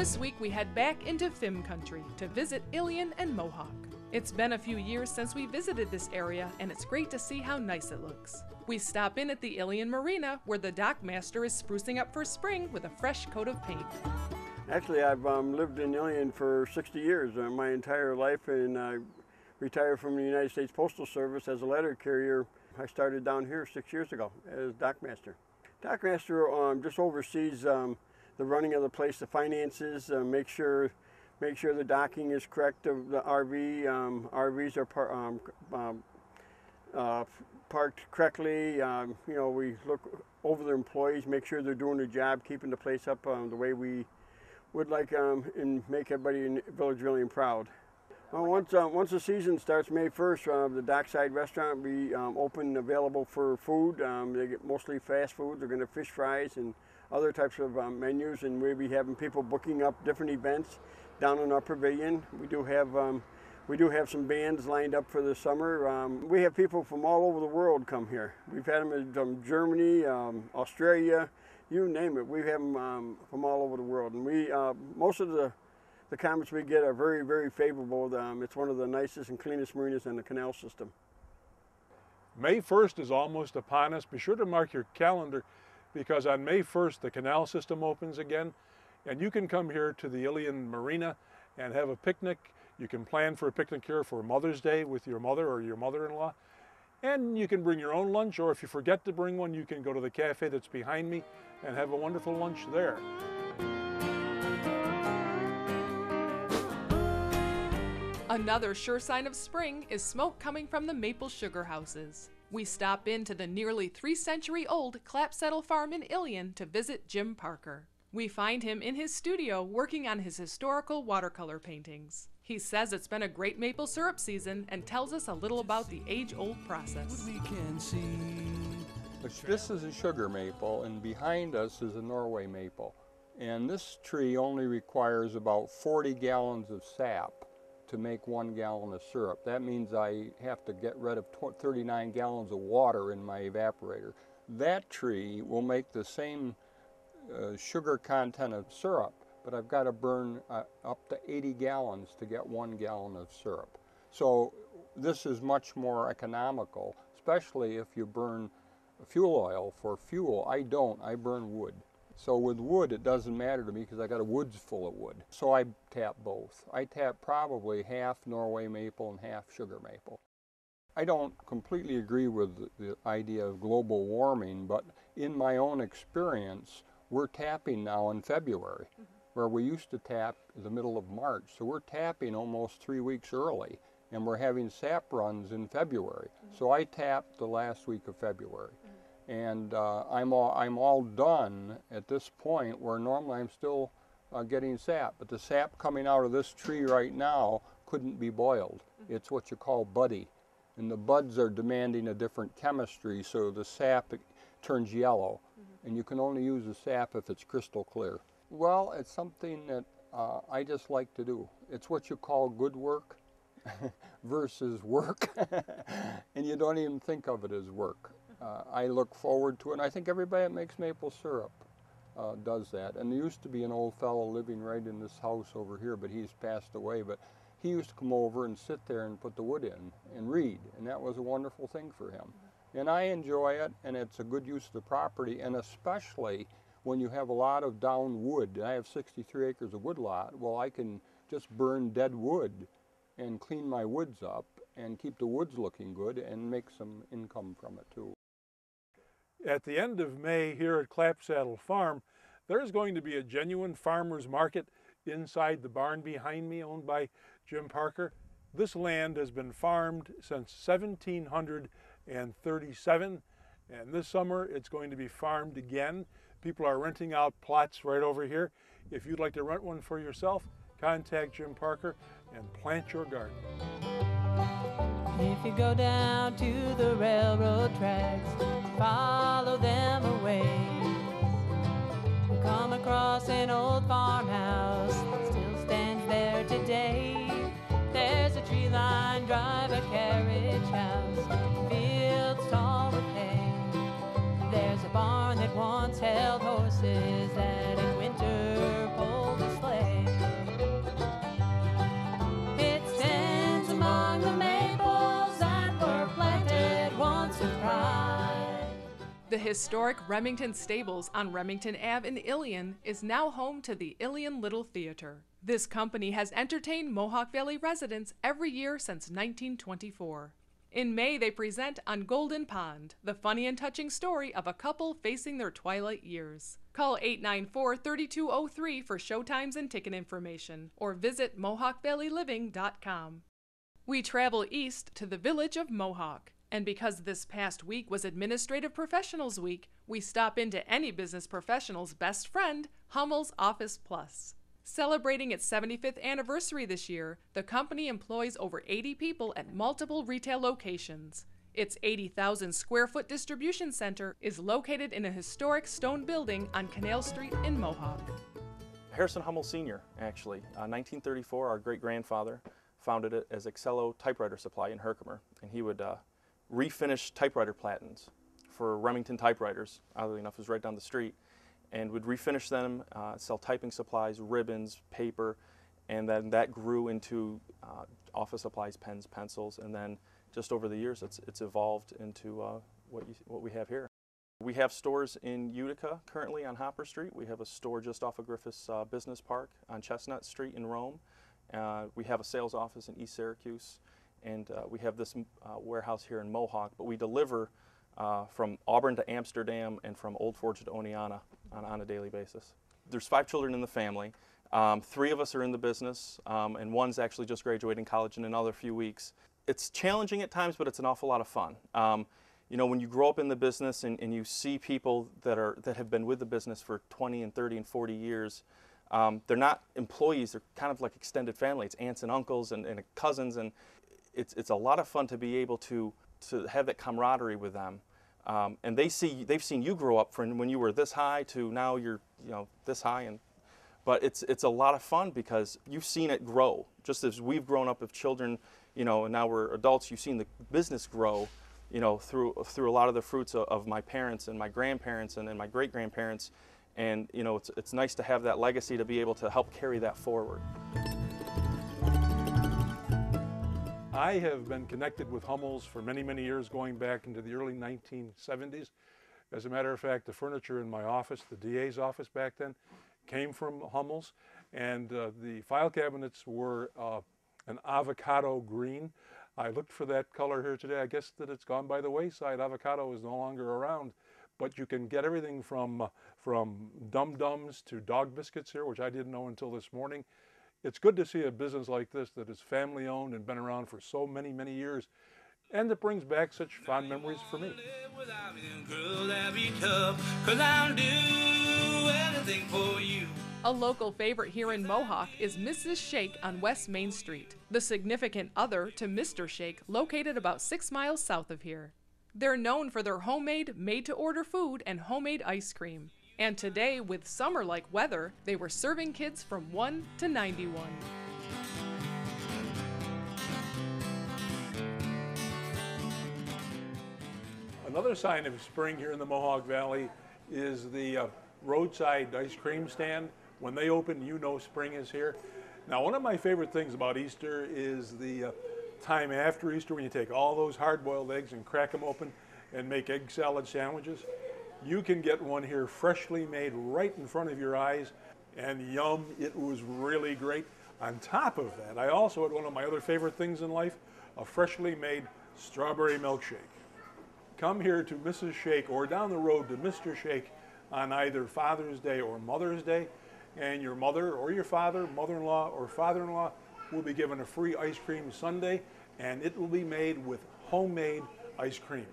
This week we head back into Fim country to visit Ilion and Mohawk. It's been a few years since we visited this area, and it's great to see how nice it looks. We stop in at the Ilion Marina, where the dockmaster is sprucing up for spring with a fresh coat of paint. Actually, I've lived in Ilion for 60 years, my entire life, and I retired from the United States Postal Service as a letter carrier. I started down here 6 years ago as dockmaster. Dockmaster just oversees the running of the place, the finances, make sure the docking is correct. The RVs are parked correctly. We look over the employees, make sure they're doing their job, keeping the place up the way we would like, and make everybody in the village really proud. Once the season starts, May 1st, the Dockside Restaurant will be open and available for food. They get mostly fast food. They're going to fish fries and other types of menus, and we'll be having people booking up different events down in our pavilion. We do have some bands lined up for the summer. We have people from all over the world come here. We've had them from Germany, Australia, you name it. We have them from all over the world, and most of the comments we get are very, very favorable. It's one of the nicest and cleanest marinas in the canal system. May 1st is almost upon us. Be sure to mark your calendar, because on May 1st the canal system opens again, and you can come here to the Ilion Marina and have a picnic. You can plan for a picnic here for Mother's Day with your mother or your mother-in-law, and you can bring your own lunch, or if you forget to bring one, you can go to the cafe that's behind me and have a wonderful lunch there. Another sure sign of spring is smoke coming from the maple sugar houses. We stop into the nearly 3-century-old Clapsaddle Farm in Ilion to visit Jim Parker. We find him in his studio working on his historical watercolor paintings. He says it's been a great maple syrup season and tells us a little about the age-old process. This is a sugar maple, and behind us is a Norway maple. And this tree only requires about 40 gallons of sap to make 1 gallon of syrup. That means I have to get rid of 39 gallons of water in my evaporator. That tree will make the same sugar content of syrup, but I've got to burn up to 80 gallons to get 1 gallon of syrup. So this is much more economical, especially if you burn fuel oil for fuel. I don't, I burn wood. So with wood, it doesn't matter to me because I got a woods full of wood. So I tap both. I tap probably half Norway maple and half sugar maple. I don't completely agree with the idea of global warming, but in my own experience, we're tapping now in February, where we used to tap in the middle of March. So we're tapping almost 3 weeks early, and we're having sap runs in February. So I tapped the last week of February. And I'm all done at this point, where normally I'm still getting sap. But the sap coming out of this tree right now couldn't be boiled. It's what you call buddy. And the buds are demanding a different chemistry, so the sap turns yellow. And you can only use the sap if it's crystal clear. Well, it's something that I just like to do. It's what you call good work versus work. And you don't even think of it as work. I look forward to it, and I think everybody that makes maple syrup does that. And there used to be an old fellow living right in this house over here, but he's passed away. But he used to come over and sit there and put the wood in and read, and that was a wonderful thing for him. And I enjoy it, and it's a good use of the property, and especially when you have a lot of down wood. I have 63 acres of wood lot. Well, I can just burn dead wood and clean my woods up and keep the woods looking good and make some income from it too. At the end of May here at Clapsaddle Farm, there's going to be a genuine farmer's market inside the barn behind me, owned by Jim Parker. This land has been farmed since 1737, and this summer it's going to be farmed again. People are renting out plots right over here. If you'd like to rent one for yourself, contact Jim Parker and plant your garden. If you go down to the railroad tracks, follow them away, you'll come across an old farmhouse that still stands there today. There's a tree-lined drive, a carriage house, fields tall with hay. There's a barn that once held horses that in winter pulled a sleigh. historic Remington Stables on Remington Ave in Ilion is now home to the Ilion Little Theater. This company has entertained Mohawk Valley residents every year since 1924. In May, they present On Golden Pond, the funny and touching story of a couple facing their twilight years. Call 894-3203 for showtimes and ticket information, or visit mohawkvalleyliving.com. We travel east to the village of Mohawk, and because this past week was Administrative Professionals Week, we stop into any business professional's best friend, Hummels Office Plus. Celebrating its 75th anniversary this year, the company employs over 80 people at multiple retail locations. Its 80,000 square foot distribution center is located in a historic stone building on Canal Street in Mohawk. Harrison Hummel Sr., actually. 1934, our great-grandfather founded it as Excello Typewriter Supply in Herkimer, and he would refinish typewriter platens for Remington typewriters. Oddly enough, it was right down the street, and would refinish them, sell typing supplies, ribbons, paper, and then that grew into office supplies, pens, pencils, and then just over the years it's evolved into what we have here. We have stores in Utica currently on Hopper Street. We have a store just off of Griffiths Business Park on Chestnut Street in Rome. We have a sales office in East Syracuse, and we have this warehouse here in Mohawk, but we deliver from Auburn to Amsterdam and from Old Forge to Oneonta on a daily basis. There's 5 children in the family. 3 of us are in the business, and one's actually just graduating college in another few weeks. It's challenging at times, but it's an awful lot of fun. You know, when you grow up in the business and you see people that have been with the business for 20 and 30 and 40 years, they're not employees, they're kind of like extended family. It's aunts and uncles and cousins, and it's a lot of fun to be able to have that camaraderie with them. And they've seen you grow up from when you were this high to now you're this high, but it's a lot of fun because you've seen it grow. Just as we've grown up as children, and now we're adults, you've seen the business grow, through a lot of the fruits of my parents and my grandparents and my great-grandparents. And it's nice to have that legacy to be able to help carry that forward. I have been connected with Hummels for many, many years, going back into the early 1970s. As a matter of fact, the furniture in my office, the DA's office back then, came from Hummels, and the file cabinets were an avocado green. I looked for that color here today. I guess that it's gone by the wayside. Avocado is no longer around, but you can get everything from Dum-Dums to dog biscuits here, which I didn't know until this morning. It's good to see a business like this that is family owned and been around for so many, many years, and it brings back such fond memories for me. A local favorite here in Mohawk is Mrs. Shake on West Main Street, the significant other to Mr. Shake, located about 6 miles south of here. They're known for their homemade, made-to-order food and homemade ice cream. And today, with summer-like weather, they were serving kids from 1 to 91. Another sign of spring here in the Mohawk Valley is the roadside ice cream stand. When they open, spring is here. Now, one of my favorite things about Easter is the time after Easter when you take all those hard-boiled eggs and crack them open and make egg salad sandwiches. You can get one here freshly made right in front of your eyes, and yum, it was really great. On top of that, I also had one of my other favorite things in life, a freshly made strawberry milkshake. Come here to Mrs. Shake or down the road to Mr. Shake on either Father's Day or Mother's Day, and your mother or your father, mother-in-law or father-in-law will be given a free ice cream sundae, and it will be made with homemade ice cream.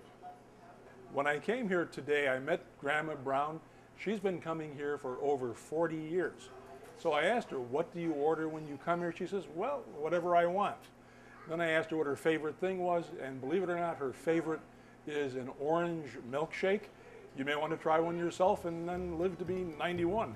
When I came here today, I met Grandma Brown. She's been coming here for over 40 years. So I asked her, what do you order when you come here? She says, well, whatever I want. Then I asked her what her favorite thing was, and believe it or not, her favorite is an orange milkshake. You may want to try one yourself and then live to be 91.